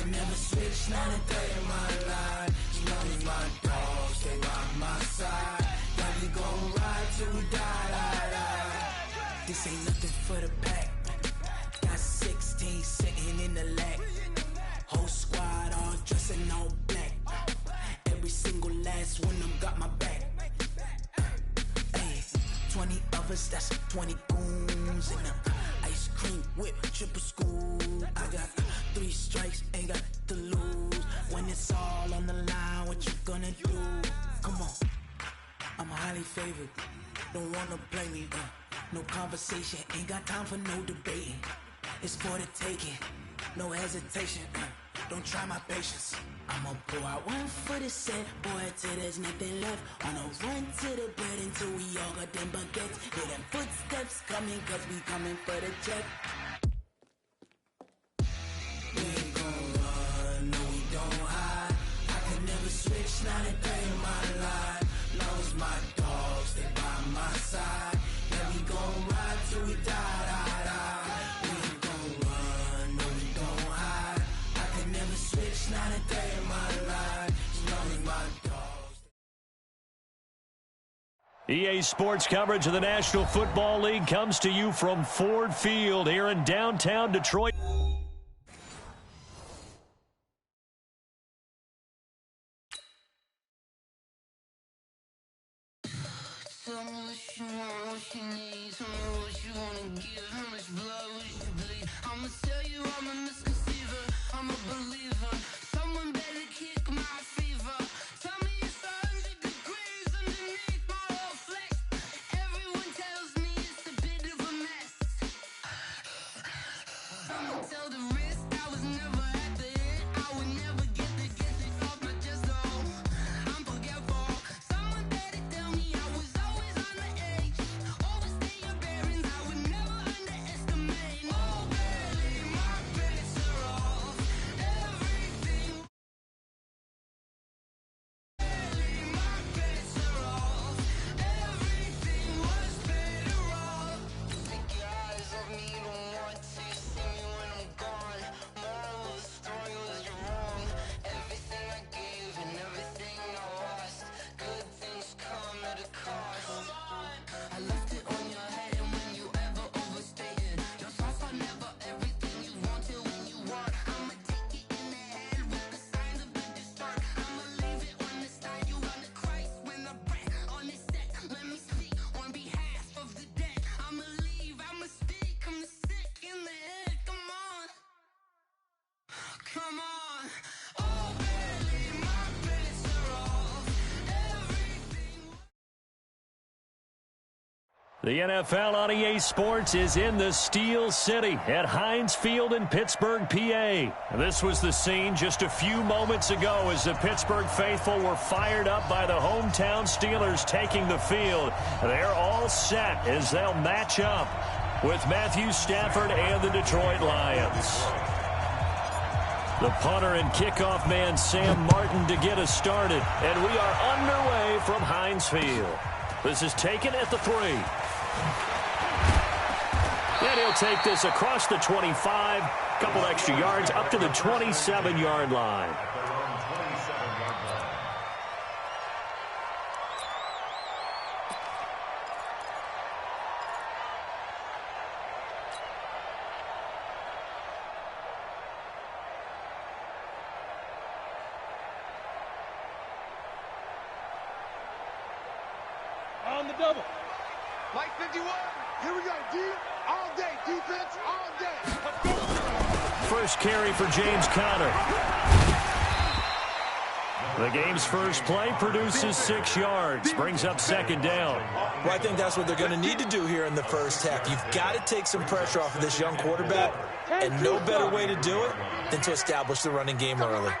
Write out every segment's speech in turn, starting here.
can never switch, not a day in my life. As long as my dogs stay by my side. Yeah, we gon' ride till we die. This ain't nothing for the pack. Got 16 sitting in the lag. Whole squad all dressing all black. Every single last one of them got my back. 20 of us, that's 20 goons in them. Ice cream whip, triple school. I got 3 strikes, ain't got to lose. When it's all on the line, what you gonna do? Come on, I'm highly favored. Don't wanna play me, no conversation, ain't got time for no debating. It's for the taking, no hesitation. Don't try my patience. I'ma pull out one for the set, boy, till there's nothing left. On a run to the bread until we all got them baguettes. Hear them footsteps coming, cause we coming for the check. We ain't gon' run, no we don't hide. I can never switch, not a day in my life. Long as my dogs stay by my side. Yeah, we gon' ride till we die. We ain't gon' run, no we don't hide. I can never switch, not a day in my life. As long as my dogs. EA Sports coverage of the National Football League comes to you from Ford Field here in downtown Detroit. Tell me what you want, what you need. Tell me what you wanna give. How much blood would you bleed? I'ma tell you I'm a misconceiver. I'm a believer. Someone better kick my fever. Tell me it's 100 degrees underneath my whole flesh. Everyone tells me it's a bit of a mess. I'ma tell the risk I was never at the end. I would never get it off my chest. Oh, I'm forgetful. Someone better tell me I was always on the edge. Overstay your bearings, I would never underestimate. Oh, barely, my bets are off. Everything. Barely, my bets are off. Everything was better off. Take your eyes off me, don't want to see me when I'm gone. Moral of the story was you're wrong. Everything I gave and everything I lost. Good things come at a cost. I left it on your head, and when you ever overstated, your thoughts are never everything you want till when you want. I'ma take it in the head with the signs of a distort. I'ma leave it on the side. You run the Christ when the breath on this set. Let me speak on behalf of the dead. I'ma leave, I'ma speak. I'm the sick in the head. Come on, come on. Oh, barely, my bets are off. Everything. The NFL on EA Sports is in the Steel City at Heinz Field in Pittsburgh, PA. This was the scene just a few moments ago as the Pittsburgh faithful were fired up by the hometown Steelers taking the field. They're all set as they'll match up with Matthew Stafford and the Detroit Lions. The punter and kickoff man Sam Martin to get us started, and we are underway from Heinz Field. This is taken at the 3. And he'll take this across the 25, couple extra yards up to the 27-yard line. On the double. Light 51. Here we go. D all day. Defense all day. Let's go. First carry for James Conner. The game's first play produces 6 yards, brings up second down. Well, I think that's what they're going to need to do here in the first half. You've got to take some pressure off of this young quarterback, and no better way to do it than to establish the running game early.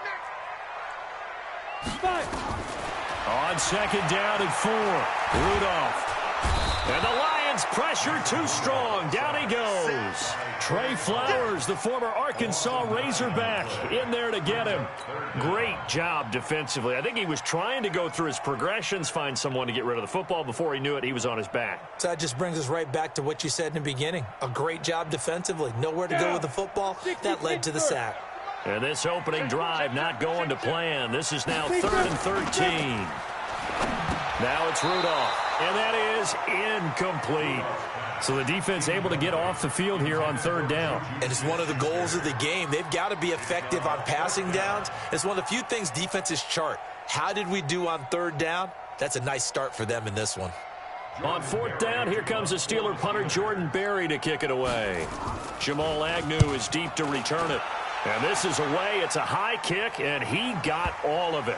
On second down and 4, Rudolph. And the Lions pressure too strong. Down he goes. Trey Flowers, the former Arkansas Razorback, in there to get him. Great job defensively. I think he was trying to go through his progressions, find someone to get rid of the football. Before he knew it, he was on his back. So that just brings us right back to what you said in the beginning. A great job defensively. Nowhere to go with the football. That led to the sack. And this opening drive not going to plan. This is now 3rd and 13. Now it's Rudolph, and that is incomplete. So the defense able to get off the field here on 3rd down. And it's one of the goals of the game. They've got to be effective on passing downs. It's one of the few things defenses chart. How did we do on 3rd down? That's a nice start for them in this one. On 4th down, here comes the Steeler punter Jordan Berry to kick it away. Jamal Agnew is deep to return it. And this is away. It's a high kick, and he got all of it.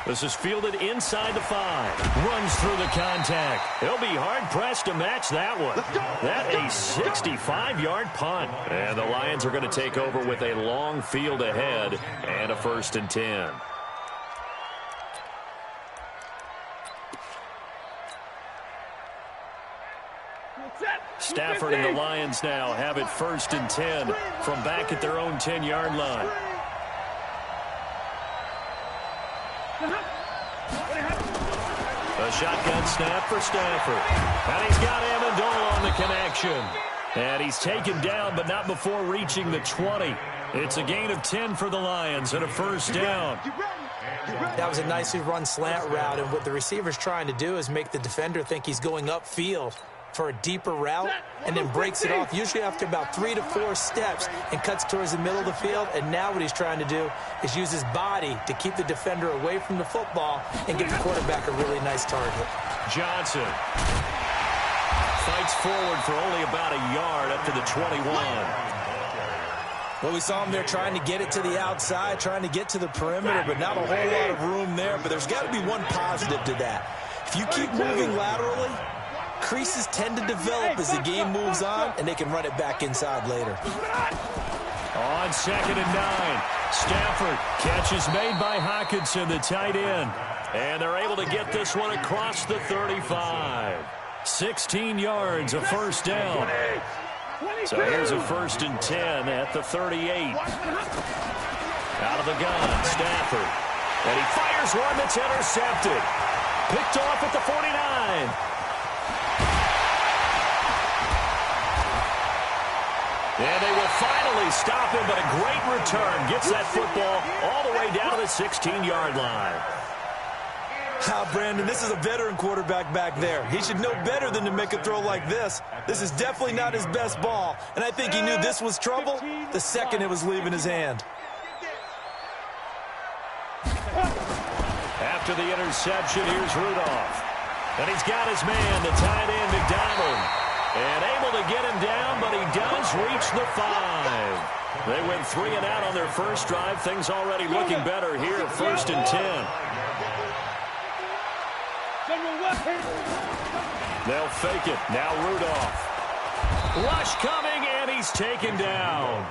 This is fielded inside the 5. Runs through the contact. He'll be hard-pressed to match that one. That a 65-yard punt. And the Lions are going to take over with a long field ahead and a 1st and 10. Stafford and the Lions now have it 1st and 10 from back at their own 10-yard line. A shotgun snap for Stafford. And he's got Amendola on the connection. And he's taken down, but not before reaching the 20. It's a gain of 10 for the Lions and a 1st down. That was a nicely run slant route, and what the receiver's trying to do is make the defender think he's going upfield for a deeper route, and then breaks it off, usually after about 3 to 4 steps, and cuts towards the middle of the field. And now what he's trying to do is use his body to keep the defender away from the football and give the quarterback a really nice target. Johnson fights forward for only about a yard up to the 21. Well, we saw him there trying to get it to the outside, trying to get to the perimeter, but not a whole lot of room there. But there's got to be one positive to that. If you keep moving laterally, creases tend to develop as the game moves on, and they can run it back inside later. On 2nd and 9, Stafford, catch is made by Hockenson, the tight end. And they're able to get this one across the 35. 16 yards, a 1st down. So here's a 1st and 10 at the 38. Out of the gun, Stafford. And he fires one that's intercepted. Picked off at the 49. And they will finally stop him, but a great return. Gets that football all the way down to the 16-yard line. Brandon, this is a veteran quarterback back there. He should know better than to make a throw like this. This is definitely not his best ball, and I think he knew this was trouble the second it was leaving his hand. After the interception, here's Rudolph. And he's got his man, the tight end, McDonald. And able to get him down, but he does reach the 5. They went 3 and out on their first drive. Things already looking better here at 1st and 10. They'll fake it. Now Rudolph. Rush coming, and he's taken down.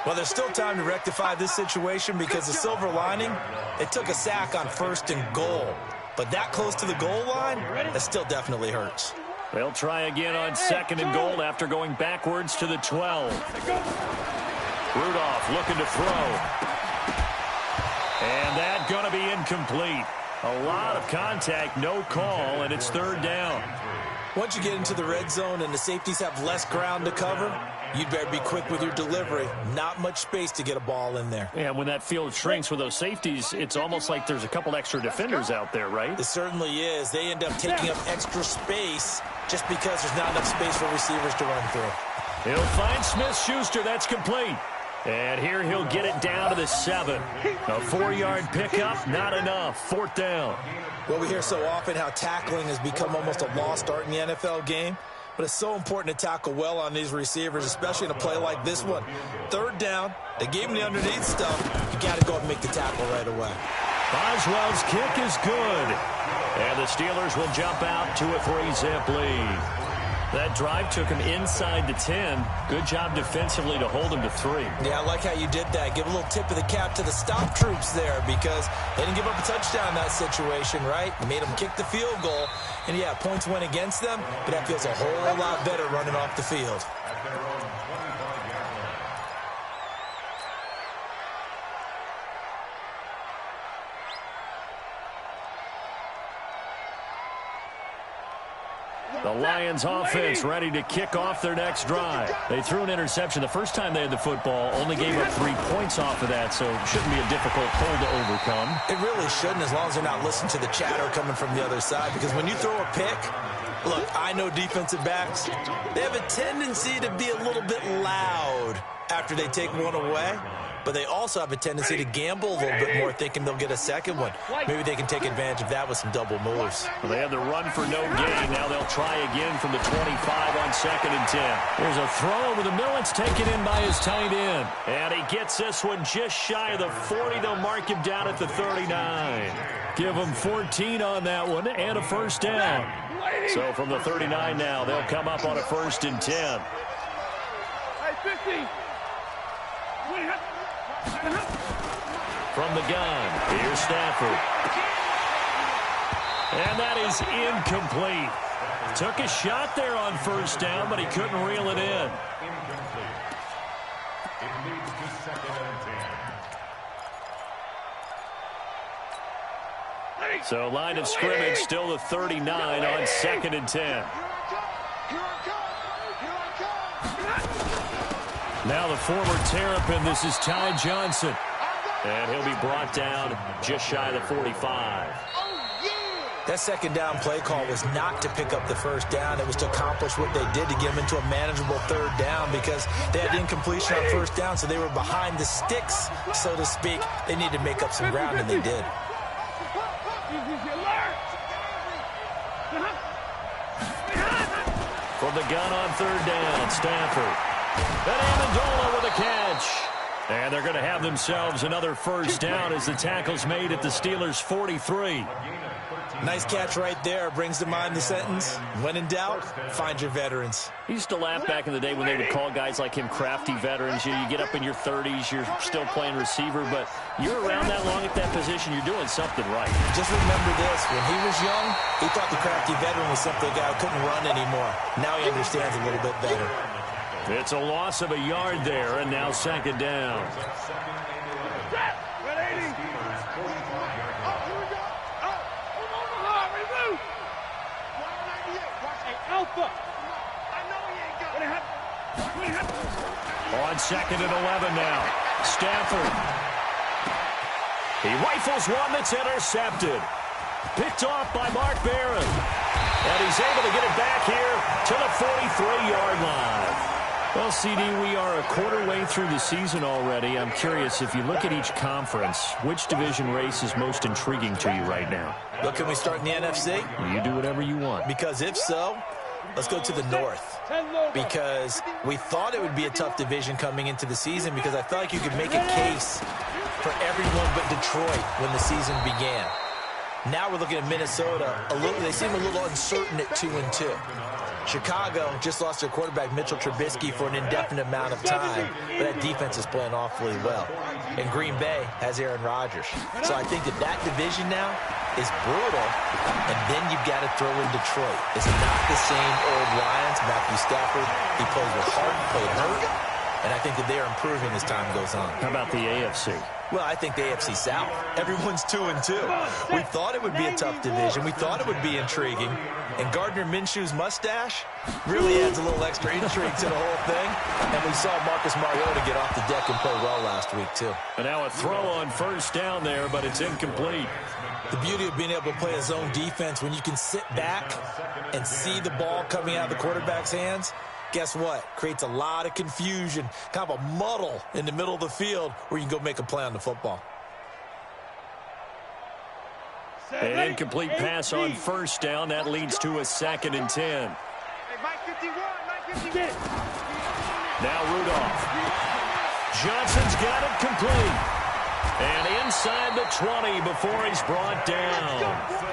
Well, there's still time to rectify this situation because the silver lining, they took a sack on 1st and goal. But that close to the goal line, that still definitely hurts. They'll try again on 2nd and goal after going backwards to the 12. Rudolph looking to throw. And that going to be incomplete. A lot of contact, no call, and it's 3rd down. Once you get into the red zone and the safeties have less ground to cover, you'd better be quick with your delivery. Not much space to get a ball in there. Yeah, when that field shrinks with those safeties, it's almost like there's a couple extra defenders out there, right? It certainly is. They end up taking up extra space just because there's not enough space for receivers to run through. He'll find Smith-Schuster. That's complete. And here he'll get it down to the 7. A 4-yard pickup, not enough. 4th down. Well, we hear so often how tackling has become almost a lost art in the NFL game. But it's so important to tackle well on these receivers, especially in a play like this one. 3rd down, they gave him the underneath stuff. You got to go and make the tackle right away. Boswell's kick is good. And the Steelers will jump out to a 3-zip lead. That drive took him inside the 10. Good job defensively to hold him to 3. Yeah, I like how you did that. Give a little tip of the cap to the stop troops there because they didn't give up a touchdown in that situation, right? You made them kick the field goal. And, yeah, points went against them, but that feels a whole lot better running off the field. The Lions offense ready to kick off their next drive. They threw an interception the first time they had the football, only gave up 3 points off of that, so it shouldn't be a difficult hole to overcome. It really shouldn't, as long as they're not listening to the chatter coming from the other side, because when you throw a pick, look, I know defensive backs, they have a tendency to be a little bit loud after they take one away. But they also have a tendency to gamble a little bit more, thinking they'll get a second one. Maybe they can take advantage of that with some double moves. Well, they had the run for no gain. Now they'll try again from the 25 on 2nd and 10. There's a throw over the middle. It's taken in by his tight end. And he gets this one just shy of the 40. They'll mark him down at the 39. Give him 14 on that one and a first down. So from the 39 now, they'll come up on a 1st and 10. Hey, 50. From the gun, here's Stafford. And that is incomplete. Took a shot there on 1st down, but he couldn't reel it in. So line of scrimmage still the 39 on 2nd and 10. Now the former Terrapin, this is Ty Johnson. And he'll be brought down just shy of the 45. That 2nd down play call was not to pick up the 1st down. It was to accomplish what they did to get them into a manageable 3rd down, because they had incompletion on 1st down, so they were behind the sticks, so to speak. They needed to make up some ground, and they did. From the gun on 3rd down, Stafford. And Amendola with a catch. And they're going to have themselves another 1st down as the tackle's made at the Steelers' 43. Nice catch right there. Brings to mind the sentence, when in doubt, find your veterans. I used to laugh back in the day when they would call guys like him crafty veterans. You get up in your 30s, you're still playing receiver, but you're around that long at that position, you're doing something right. Just remember this, when he was young, he thought the crafty veteran was simply a guy who couldn't run anymore. Now he understands a little bit better. It's a loss of a yard there, and now 2nd down. On 2nd and 11 now. Stafford. He rifles one that's intercepted. Picked off by Mark Barron. And he's able to get it back here to the 43-yard line. Well, CD, we are a quarter way through the season already. I'm curious, if you look at each conference, which division race is most intriguing to you right now? Well, can we start in the NFC? You do whatever you want. Because if so, let's go to the North. Because we thought it would be a tough division coming into the season, because I felt like you could make a case for everyone but Detroit when the season began. Now we're looking at Minnesota. They seem a little uncertain at 2-2. Chicago just lost their quarterback, Mitchell Trubisky, for an indefinite amount of time, but that defense is playing awfully well. And Green Bay has Aaron Rodgers. So I think that division now is brutal, and then you've got to throw in Detroit. It's not the same old Lions. Matthew Stafford, he plays with heart, played hurt, and I think that they are improving as time goes on. How about the AFC? Well, I think the AFC South. Everyone's 2-2. We thought it would be a tough division. We thought it would be intriguing. And Gardner Minshew's mustache really adds a little extra intrigue to the whole thing. And we saw Marcus Mariota get off the deck and play well last week, too. And now a throw on 1st down there, but it's incomplete. The beauty of being able to play a zone defense, when you can sit back and see the ball coming out of the quarterback's hands, guess what? Creates a lot of confusion, kind of a muddle in the middle of the field where you can go make a play on the football. An incomplete pass on 1st down. That leads to a 2nd and 10. Now Rudolph. Johnson's got it complete. And inside the 20 before he's brought down.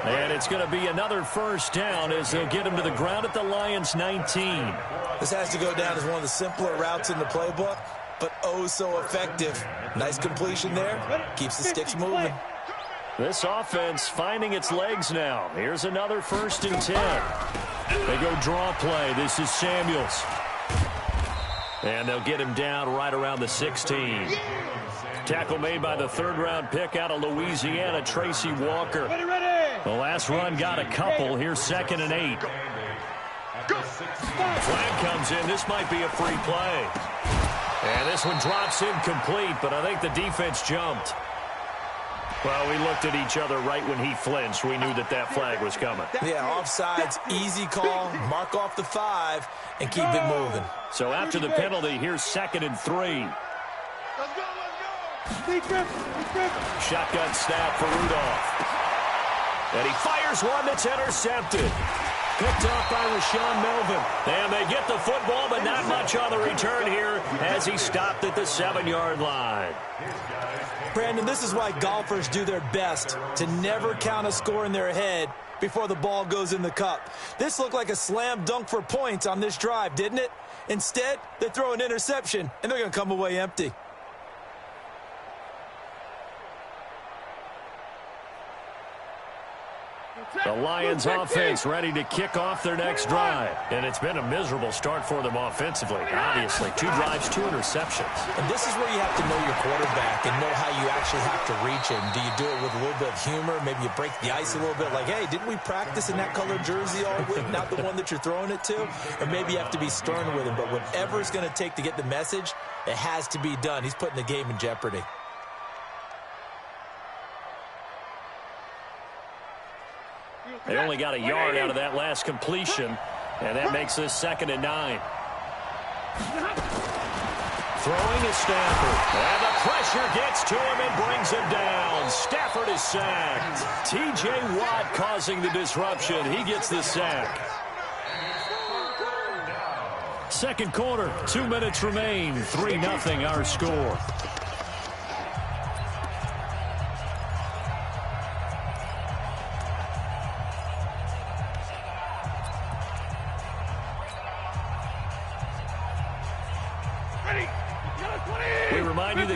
And it's going to be another 1st down as they'll get him to the ground at the Lions' 19. This has to go down as one of the simpler routes in the playbook, but oh so effective. Nice completion there. Keeps the sticks moving. This offense finding its legs now. Here's another 1st and 10. They go draw play. This is Samuels. And they'll get him down right around the 16. Tackle made by the 3rd-round pick out of Louisiana, Tracy Walker. The last run got a couple. Here's 2nd and 8. Flag comes in. This might be a free play. And this one drops incomplete, but I think the defense jumped. Well, we looked at each other right when he flinched. We knew that flag was coming. Yeah, offsides, easy call, mark off the 5, and keep it moving. So after the penalty, here's 2nd and 3. Let's go, let's go. Defense. Shotgun snap for Rudolph. And he fires one that's intercepted. Picked off by Rashawn Melvin. And they get the football, but not much on the return here as he stopped at the 7-yard line. Brandon, this is why golfers do their best to never count a score in their head before the ball goes in the cup. This looked like a slam dunk for points on this drive, didn't it? Instead, they throw an interception, and they're going to come away empty. The Lions offense ready to kick off their next drive. And it's been a miserable start for them offensively. Obviously, 2 drives, 2 interceptions. And this is where you have to know your quarterback and know how you actually have to reach him. Do you do it with a little bit of humor? Maybe you break the ice a little bit like, hey, didn't we practice in that colored jersey all week? Not the one that you're throwing it to? Or maybe you have to be stern with him. But whatever it's going to take to get the message, it has to be done. He's putting the game in jeopardy. They only got a yard out of that last completion, and that makes this 2nd and 9. Throwing is Stafford, and the pressure gets to him and brings him down. Stafford is sacked. T.J. Watt causing the disruption. He gets the sack. Second quarter, 2 minutes remain. 3-0 our score.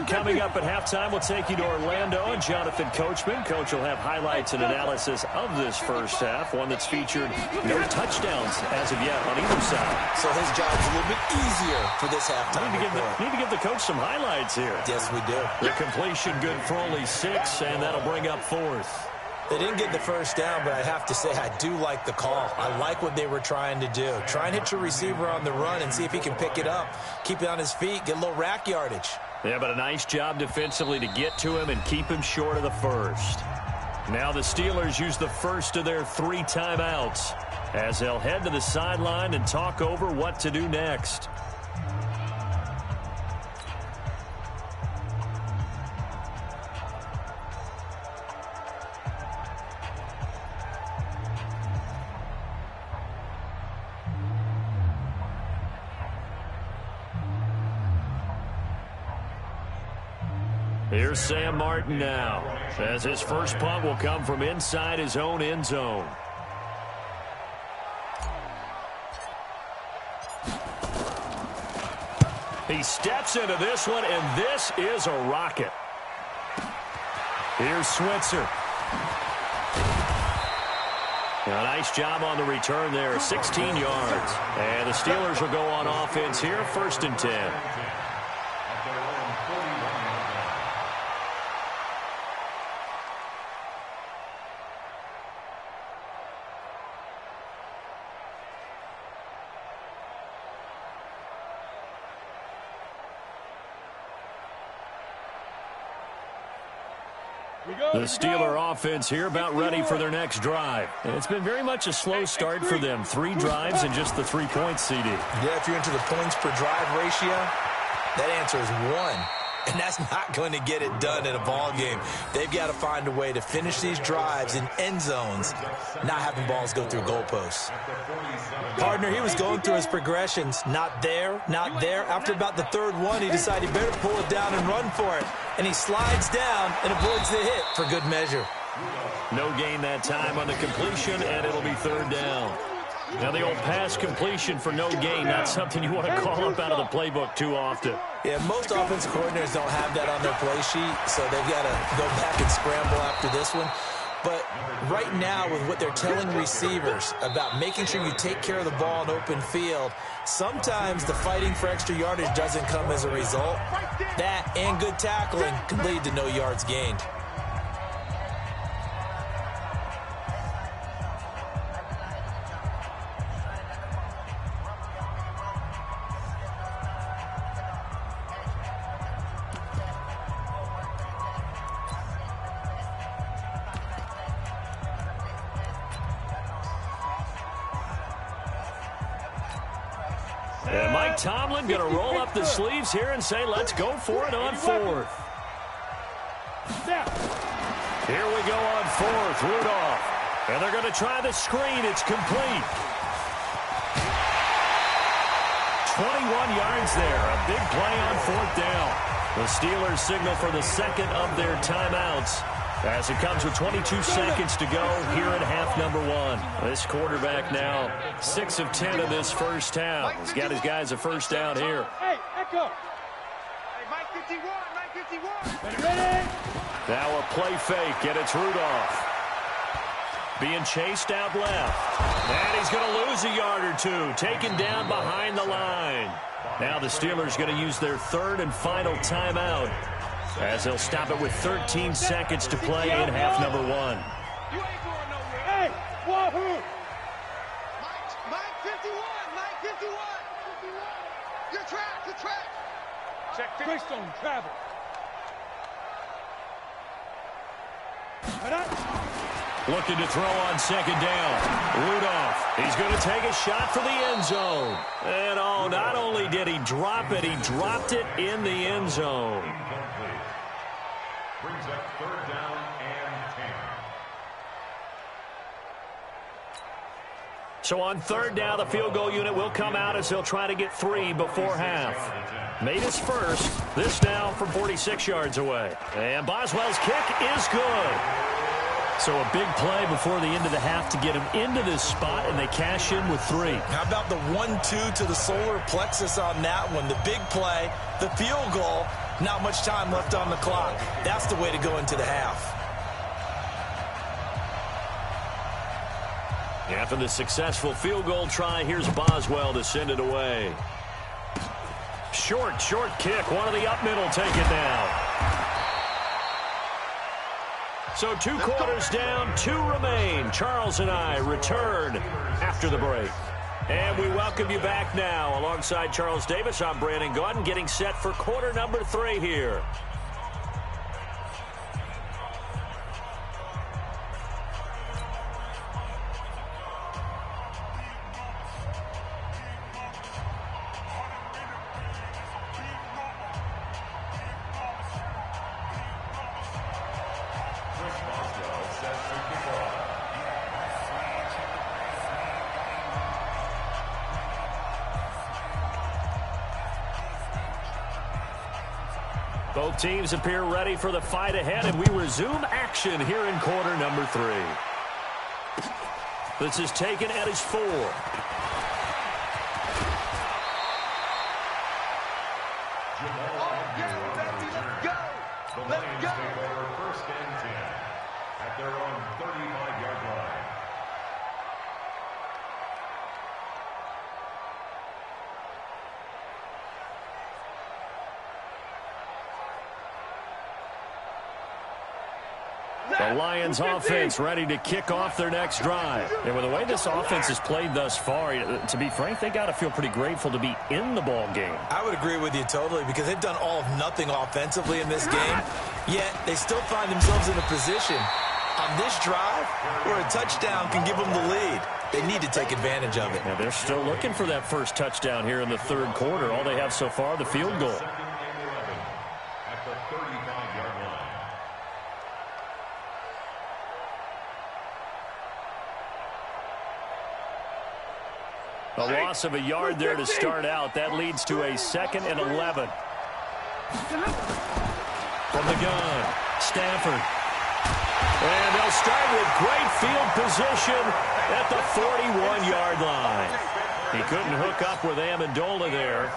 Coming up at halftime, we'll take you to Orlando and Jonathan Coachman. Coach will have highlights and analysis of this first half, one that's featured no touchdowns as of yet on either side. So his job's a little bit easier for this halftime. Need to give the coach some highlights here. Yes, we do. The completion good for only 6, and that'll bring up 4th. They didn't get the first down, but I have to say I do like the call. I like what they were trying to do. Try and hit your receiver on the run and see if he can pick it up, keep it on his feet, get a little rack yardage. Yeah, but a nice job defensively to get to him and keep him short of the first. Now the Steelers use the first of their 3 timeouts as they'll head to the sideline and talk over what to do next. Here's Sam Martin now, as his first punt will come from inside his own end zone. He steps into this one, and this is a rocket. Here's Switzer. A nice job on the return there, 16 yards. And the Steelers will go on offense here, 1st and 10. The Steeler offense here about ready for their next drive. And it's been very much a slow start for them. 3 drives and just the 3 points, CD. Yeah, if you're into the points per drive ratio, that answer is 1. And that's not going to get it done in a ball game. They've got to find a way to finish these drives in end zones, not having balls go through goalposts. Partner, he was going through his progressions. Not there, not there. After about the 3rd one, he decided he better pull it down and run for it. And he slides down and avoids the hit for good measure. No gain that time on the completion, and it'll be 3rd down. Now, the old pass completion for no gain, not something you want to call up out of the playbook too often. Yeah, most offensive coordinators don't have that on their play sheet, so they've got to go back and scramble after this one. But right now, with what they're telling receivers about making sure you take care of the ball in open field, sometimes the fighting for extra yardage doesn't come as a result. That and good tackling can lead to no yards gained. And Tomlin going to roll up the sleeves here and say, let's go for it on fourth. Here we go on fourth. Rudolph. And they're going to try the screen. It's complete. 21 yards there. A big play on fourth down. The Steelers signal for the second of their timeouts as it comes with 22 seconds to go here at half number one. This quarterback now 6 of 10 in this first half. He's got his guys a first down here. Hey, echo. Hey, Mike 51, Mike 51. Ready? Now a play fake, and it's Rudolph. Being chased out left. And he's going to lose a yard or two. Taken down behind the line. Now the Steelers going to use their third and final timeout as they'll stop it with 13 seconds to play in half number one. You ain't going nowhere. Hey, wahoo! Mike 51, Mike 51. Your track. Check Greystone, travel. Looking to throw on second down. Rudolph, he's going to take a shot for the end zone. And oh, not only did he drop it, he dropped it in the end zone. Brings up third down and 10. So on third down, the field goal unit will come out as they'll try to get 3 before half. Made his first. This now from 46 yards away. And Boswell's kick is good. So a big play before the end of the half to get him into this spot, and they cash in with 3. How about the 1-2 to the solar plexus on that one? The big play, the field goal, not much time left on the clock. That's the way to go into the half. After the successful field goal try, here's Boswell to send it away. Short kick. One of the up middle taken down. So 2 quarters down, 2 remain. Charles and I return after the break. And we welcome you back now. Alongside Charles Davis, I'm Brandon Gaudin, getting set for quarter number 3 here. Both teams appear ready for the fight ahead, and we resume action here in quarter number 3. This is taken at his 4. The Lions take over first and 10 at their own 35-yard line. The Lions offense ready to kick off their next drive. And with the way this offense has played thus far, to be frank, they got to feel pretty grateful to be in the ball game. I would agree with you totally, because they've done all of nothing offensively in this game, yet they still find themselves in a position on this drive where a touchdown can give them the lead. They need to take advantage of it. Now they're still looking for that first touchdown here in the third quarter. All they have so far, the field goal. At the 35-yard line. A loss of a yard there to start out. That leads to a 2nd and 11. From the gun, Stafford. And they'll start with great field position at the 41-yard line. He couldn't hook up with Amendola there.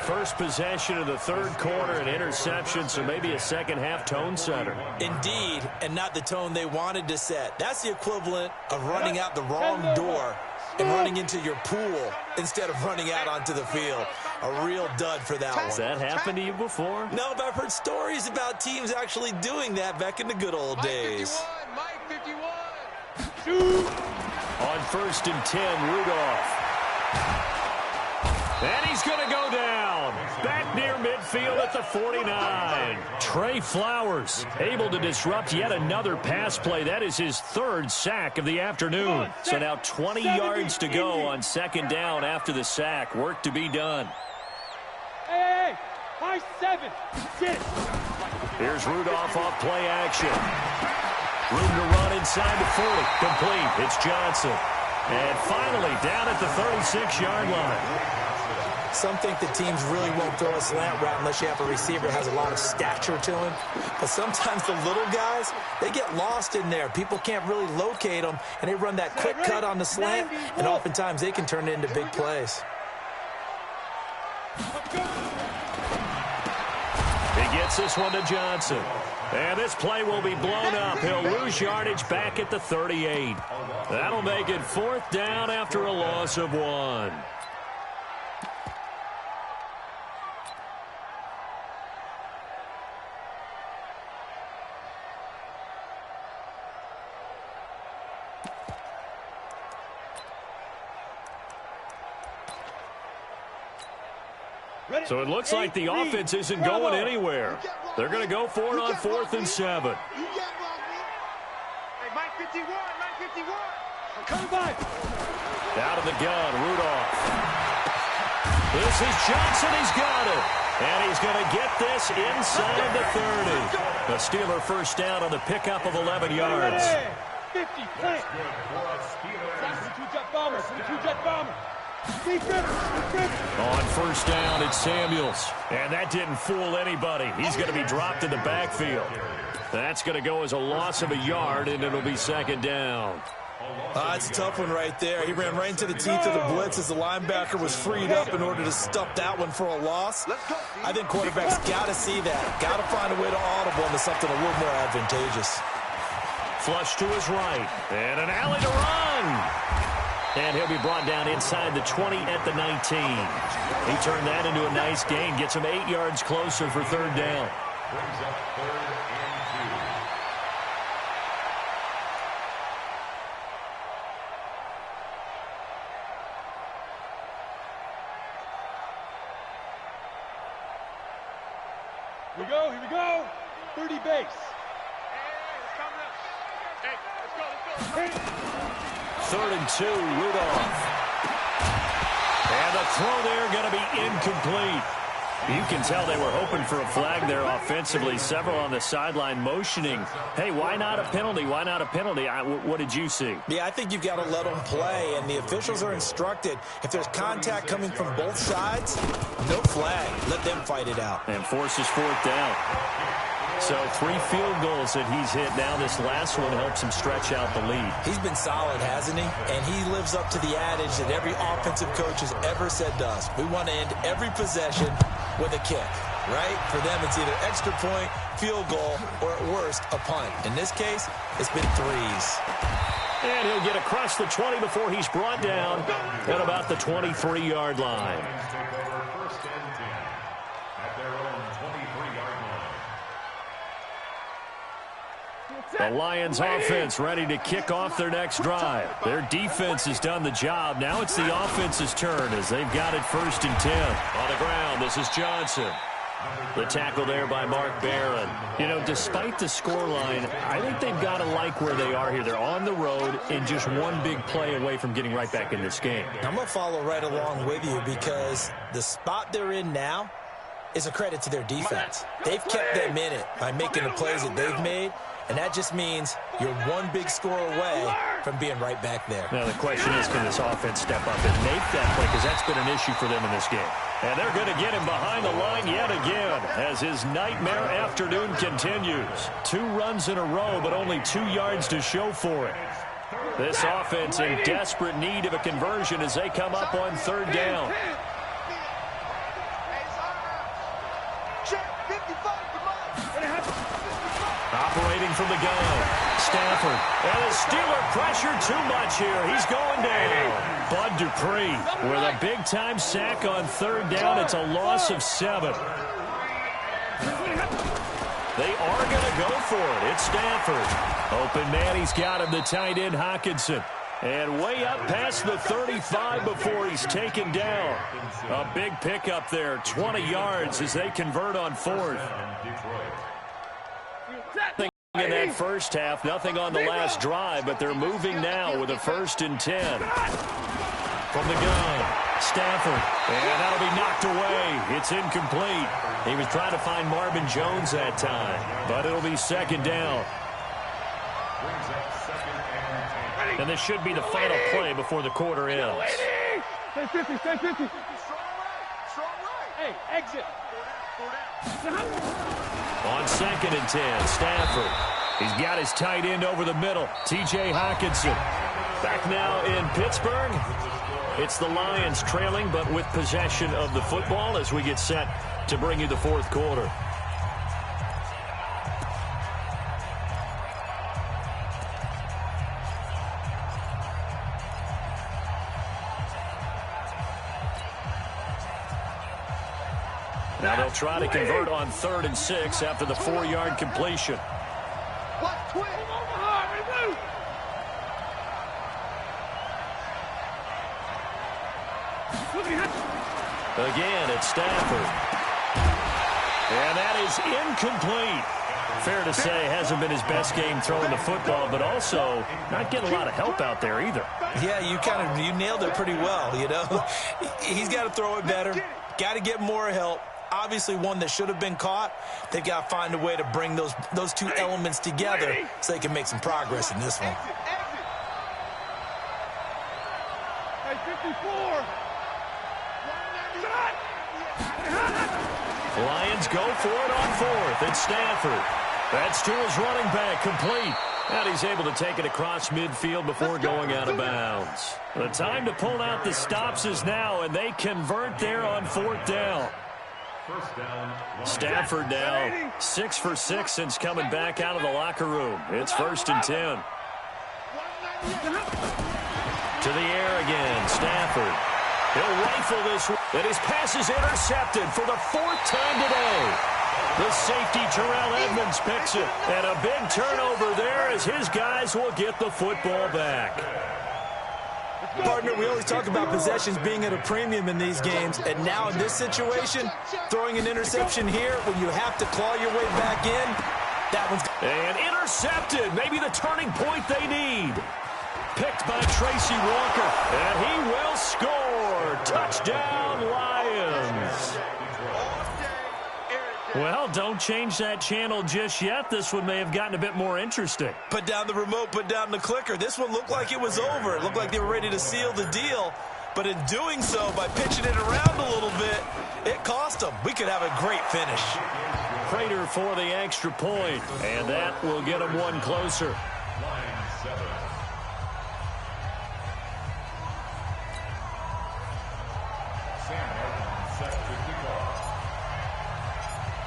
First possession of the third quarter, an interception, so maybe a second-half tone setter. Indeed, and not the tone they wanted to set. That's the equivalent of running out the wrong door and running into your pool instead of running out onto the field. A real dud for that one. Has that happened to you before? No, but I've heard stories about teams actually doing that back in the good old days. Mike 51. On 1st and 10, Rudolph. And he's going to go down. Back near midfield. midfield at the 49. Trey Flowers able to disrupt yet another pass play. That is his third sack of the afternoon. So now 20 yards to go on second down after the sack. Work to be done. Hey, high 7. Sit. Here's Rudolph off play action. Room to run inside the 40. Complete. It's Johnson. And finally down at the 36-yard line. Some think the teams really won't throw a slant route unless you have a receiver that has a lot of stature to him. But sometimes the little guys, they get lost in there. People can't really locate them, and they run that quick cut on the slant, and oftentimes they can turn it into big plays. He gets this one to Johnson. And this play will be blown up. He'll lose yardage back at the 38. That'll make it 4th down after a loss of 1. So it looks like the offense isn't going anywhere. They're going to go for it on 4th and 7. Hey, Mike 51, Mike 51. I'm coming by. Out of the gun, Rudolph. This is Johnson. He's got it. And he's going to get this inside the 30. The Steeler first down on the pickup of 11 yards. 50, plant. 2-jet bomber, 2-jet bomber. On first down, it's Samuels. And that didn't fool anybody. He's going to be dropped in the backfield. That's going to go as a loss of a yard, and it'll be 2nd down. It's a tough one right there. He ran right into the teeth of the blitz as the linebacker was freed up in order to stuff that one for a loss. I think quarterbacks got to see that. Got to find a way to audible into something a little more advantageous. Flush to his right. And an alley to run. And he'll be brought down inside the 20 at the 19. He turned that into a nice gain. Gets him 8 yards closer for 3rd down. Brings up 3rd and 2. Here we go, here we go. 30 base. Hey, 3rd and 2, Rudolph. And the throw there going to be incomplete. You can tell they were hoping for a flag there offensively. Several on the sideline motioning. Hey, why not a penalty? Why not a penalty? What did you see? Yeah, I think you've got to let them play, and the officials are instructed. If there's contact coming from both sides, no flag. Let them fight it out. And forces 4th down. So 3 field goals that he's hit now. This last one helps him stretch out the lead. He's been solid, hasn't he? And he lives up to the adage that every offensive coach has ever said to us. We want to end every possession with a kick, right? For them, it's either extra point, field goal, or at worst, a punt. In this case, it's been 3s. And he'll get across the 20 before he's brought down at about the 23-yard line. The Lions offense ready to kick off their next drive. Their defense has done the job. Now it's the offense's turn as they've got it 1st and 10. On the ground, this is Johnson. The tackle there by Mark Barron. You know, despite the scoreline, I think they've got to like where they are here. They're on the road and just one big play away from getting right back in this game. I'm going to follow right along with you because the spot they're in now is a credit to their defense. They've kept them in it by making the plays that they've made. And that just means you're one big score away from being right back there. Now, the question is, can this offense step up and make that play? Because that's been an issue for them in this game. And they're going to get him behind the line yet again as his nightmare afternoon continues. 2 runs in a row, but only 2 yards to show for it. This offense in desperate need of a conversion as they come up on 3rd down. Operating from the gun, Stafford. And the Steeler pressure too much here. He's going down. Bud Dupree with a big-time sack on 3rd down. It's a loss of 7. They are going to go for it. It's Stafford. Open man, he's got him, the tight end, Hockenson. And way up past the 35 before he's taken down. A big pickup there, 20 yards as they convert on fourth. In that first half, nothing on the last drive, but they're moving now with a 1st and 10. From the gun, Stafford, and that'll be knocked away. It's incomplete. He was trying to find Marvin Jones that time, but it'll be 2nd down. And this should be the final play before the quarter ends. Stay 50, stay 50. Hey, exit. On 2nd and 10, Stafford. He's got his tight end over the middle, T.J. Hockenson. Back now in Pittsburgh. It's the Lions trailing, but with possession of the football as we get set to bring you the 4th quarter. Now they'll try to convert on 3rd and 6 after the 4-yard completion. Again, it's Stafford. And that is incomplete. Fair to say, hasn't been his best game throwing the football, but also not getting a lot of help out there either. Yeah, you nailed it pretty well, you know. He's got to throw it better, got to get more help. Obviously one that should have been caught. They've got to find a way to bring those two elements together so they can make some progress in this one. Hey, 54. Lions go for it on 4th. It's Stafford. That's to his running back, complete. And he's able to take it across midfield before going out of bounds. The time to pull out the stops is now, and they convert there on 4th down. Stafford now 6 for 6 since coming back out of the locker room. It's 1st and 10. To the air again, Stafford. He'll rifle this, and his pass is intercepted for the 4th time today. The safety, Terrell Edmonds, picks it. And a big turnover there as his guys will get the football back. Partner, we always talk about possessions being at a premium in these games, and now in this situation, throwing an interception here when you have to claw your way back in, that one's... And intercepted, maybe the turning point they need. Picked by Tracy Walker, and he will score. Touchdown, Lions. Well, don't change that channel just yet. This one may have gotten a bit more interesting. Put down the remote, put down the clicker. This one looked like it was over. It looked like they were ready to seal the deal. But in doing so, by pitching it around a little bit, it cost them. We could have a great finish. Prater for the extra point, and that will get them one closer.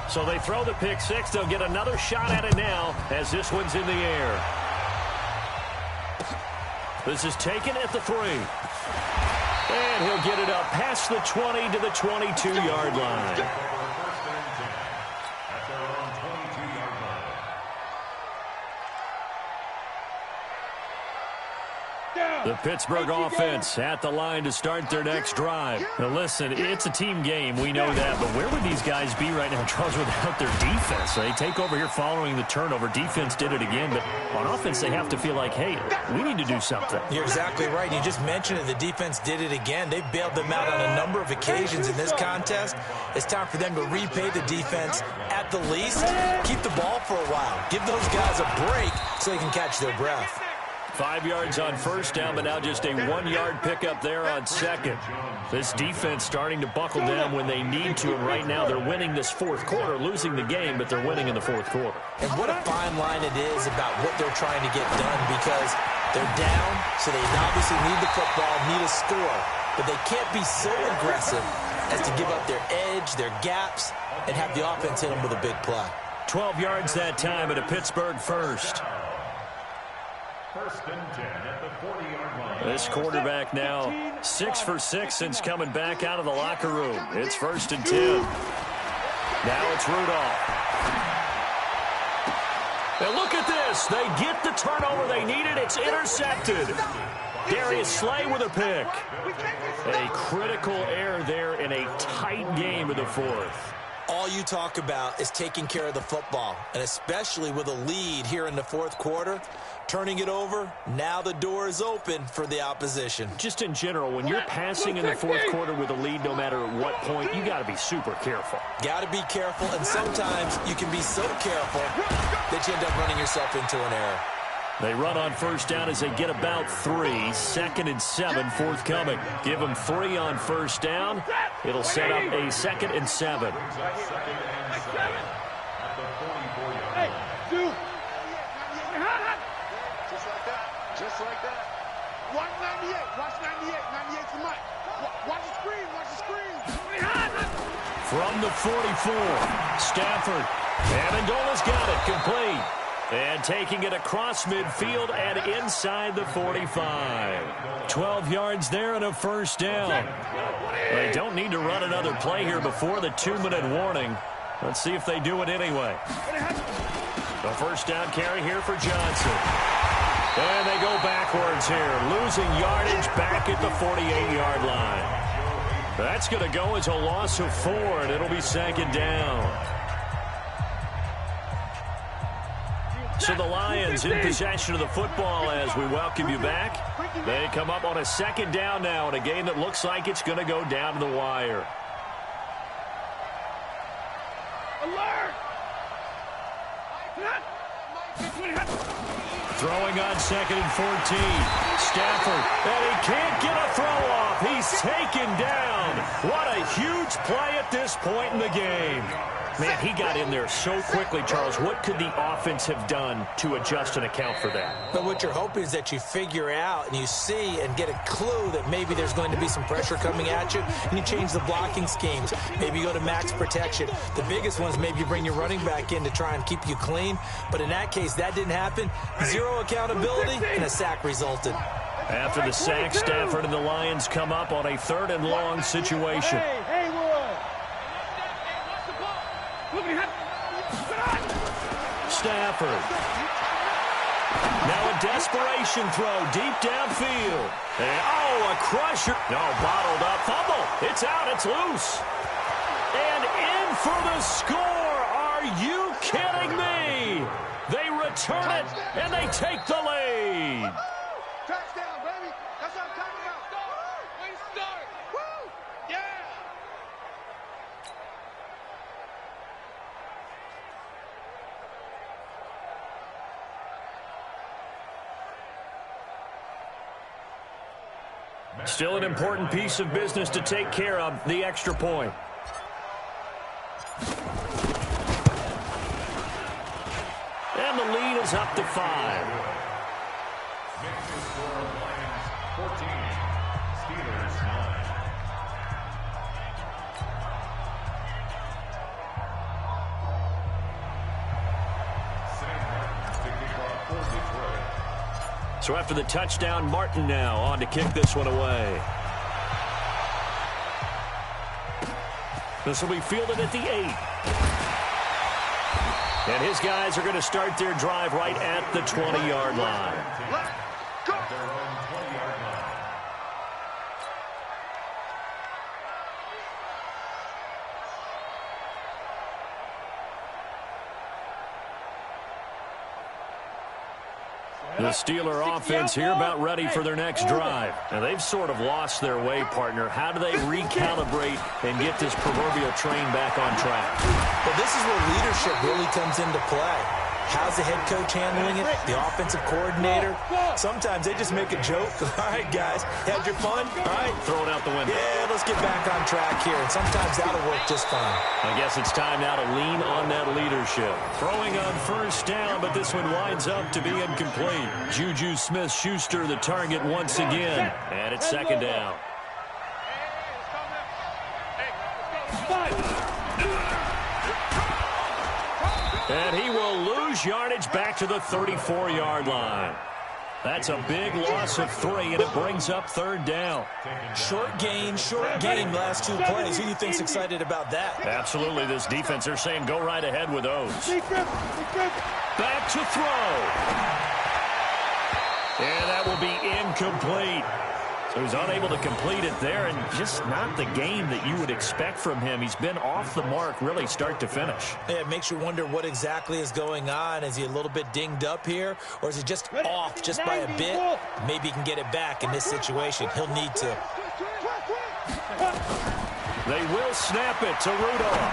So they throw the pick six. They'll get another shot at it now as this one's in the air. This is taken at the 3. And he'll get it up past the 20 to the 22-yard line. The Pittsburgh offense at the line to start their next drive. Now listen, it's a team game, we know that, but where would these guys be right now, Charles, without their defense? They take over here following the turnover. Defense did it again, but on offense they have to feel like, hey, we need to do something. You're exactly right. You just mentioned it. The defense did it again. They bailed them out on a number of occasions in this contest. It's time for them to repay the defense at the least. Keep the ball for a while. Give those guys a break so they can catch their breath. 5 yards on first down, but now just a 1-yard pickup there on second. This defense starting to buckle down when they need to, and right now they're winning this fourth quarter, losing the game, but they're winning in the fourth quarter. And what a fine line it is about what they're trying to get done, because they're down, so they obviously need the football, need a score, but they can't be so aggressive as to give up their edge, their gaps, and have the offense hit them with a big play. 12 yards that time at a Pittsburgh first. First and 10 at the 40-yard line. This quarterback now 6 for 6 since coming back out of the locker room. It's 1st and 10. Now it's Rudolph. And look at this. They get the turnover they needed. It's intercepted. Darius Slay with a pick. A critical error there in a tight game in the fourth. All you talk about is taking care of the football, and especially with a lead here in the fourth quarter, turning it over, now the door is open for the opposition. Just in general, when you're passing in the fourth quarter with a lead, no matter what point, you got to be super careful. Got to be careful, and sometimes you can be so careful that you end up running yourself into an error. They run on first down as they get about 3. 2nd and 7 forthcoming. Give them 3 on first down. It'll set up a 2nd and 7. Hey, dude. Just like that. Watch 98. Watch 98. 98's the mic. Watch the screen. Watch the screen. From the 44, Stafford. Amendola's got it. Complete. And taking it across midfield and inside the 45. 12 yards there and a first down. They don't need to run another play here before the 2-minute warning. Let's see if they do it anyway. The first down carry here for Johnson. And they go backwards here, losing yardage back at the 48-yard line. That's going to go as a loss of 4, and it'll be 2nd down. So the Lions in possession of the football as we welcome you back. They come up on a 2nd down now in a game that looks like it's going to go down to the wire. Alert! Throwing on 2nd and 14. Stafford, and he can't get a throw off. He's taken down. What a huge play at this point in the game. Man, he got in there so quickly, Charles. What could the offense have done to adjust and account for that? But what you're hoping is that you figure out and you see and get a clue that maybe there's going to be some pressure coming at you, and you change the blocking schemes. Maybe you go to max protection. The biggest one is maybe you bring your running back in to try and keep you clean. But in that case, that didn't happen. 0 accountability, and a sack resulted. After the sack, Stafford and the Lions come up on a 3rd and long situation. Stafford. Now a desperation throw deep downfield. And, oh, a crusher. No, bottled up. Fumble. It's out. It's loose. And in for the score. Are you kidding me? They return it, and they take the lead. Touchdown, baby. That's what I'm talking about. Way to start. Woo! Yeah! Still an important piece of business to take care of, the extra point. And the lead is up to 5. Score Lions 14, Steelers 9. Sam Martin to kick off for Detroit. So after the touchdown, Martin now on to kick this one away. This will be fielded at the 8. And his guys are going to start their drive right at the 20-yard line. At their own 20-yard line. The Steeler offense here about ready for their next drive. And they've sort of lost their way, partner. How do they recalibrate and get this proverbial train back on track? Well, this is where leadership really comes into play. How's the head coach handling it? The offensive coordinator? Sometimes they just make a joke. All right, guys, had your fun? All right. Throw it out the window. Yeah, let's get back on track here. And sometimes that'll work just fine. I guess it's time now to lean on that leadership. Throwing on first down, but this one winds up to be incomplete. Juju Smith-Schuster the target once again. And it's 2nd down. And he will lose yardage back to the 34-yard line. That's a big loss of 3, and it brings up 3rd down. Short game, last 2 plays. Who do you think's excited about that? Absolutely, this defense, they're saying go right ahead with those. Back to throw. And that will be incomplete. So he's unable to complete it there, and just not the game that you would expect from him. He's been off the mark really start to finish. Yeah, it makes you wonder what exactly is going on. Is he a little bit dinged up here, or is he just off just by a bit? Maybe he can get it back in this situation. He'll need to. They will snap it to Rudolph.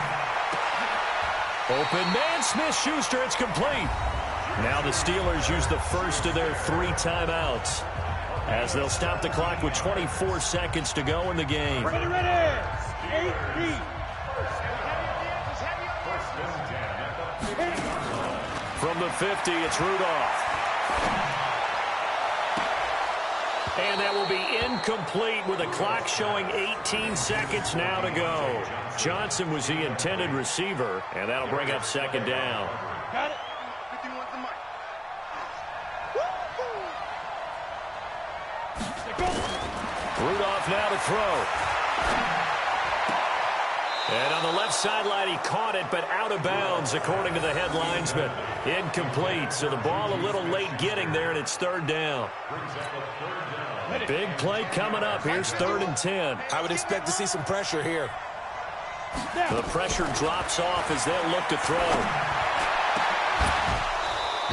Open man, Smith-Schuster, it's complete. Now the Steelers use the first of their 3 timeouts, as they'll stop the clock with 24 seconds to go in the game. Ready, ready. 8 From the 50, it's Rudolph. And that will be incomplete with a clock showing 18 seconds now to go. Johnson was the intended receiver, and that'll bring up second down. Got it. 51 to Mike. Rudolph now to throw. And on the left sideline, he caught it, but out of bounds, according to the head linesman. Incomplete, so the ball a little late getting there, and it's third down. Big play coming up. Here's 3rd and 10. I would expect to see some pressure here. The pressure drops off as they'll look to throw.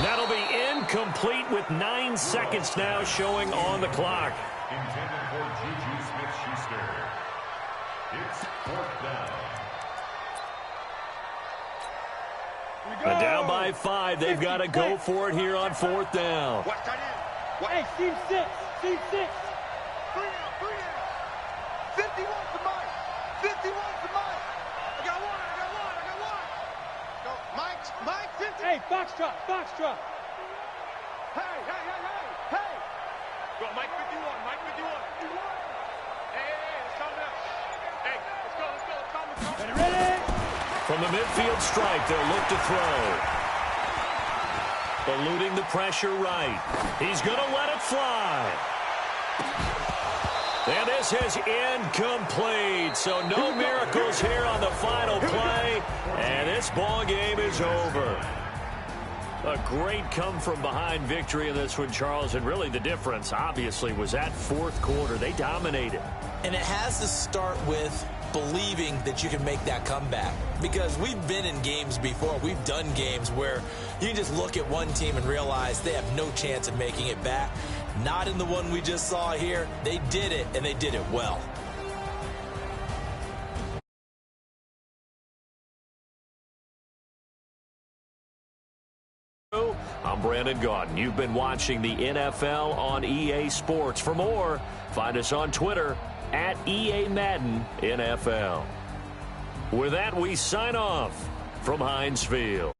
That'll be incomplete with 9 seconds now showing on the clock. Intended for Juju Smith-Schuster. It's 4th down. And down by 5. They've got to go for it here on 4th down. Watch tight end. Hey, team 6. Team 6. 3 out. 51 to Mike. 51 to Mike. I got one. Go, Mike, 50. Hey, Foxtrot. Hey. Go, Mike 51. Hey, let's calm down. Hey, let's go. Calm down. Ready. From the midfield stripe, they'll look to throw. Eluding the pressure right. He's going to let it fly. And this is incomplete. So no miracles here on the final play. And this ball game is over. A great come-from-behind victory in this one, Charles. And really the difference, obviously, was that 4th quarter. They dominated. And it has to start with believing that you can make that comeback. Because we've been in games before. We've done games where you can just look at one team and realize they have no chance of making it back. Not in the one we just saw here. They did it, and they did it well. I'm Brandon Gaudin. You've been watching the NFL on EA Sports. For more, find us on Twitter at EA Madden NFL. With that, we sign off from Heinz Field.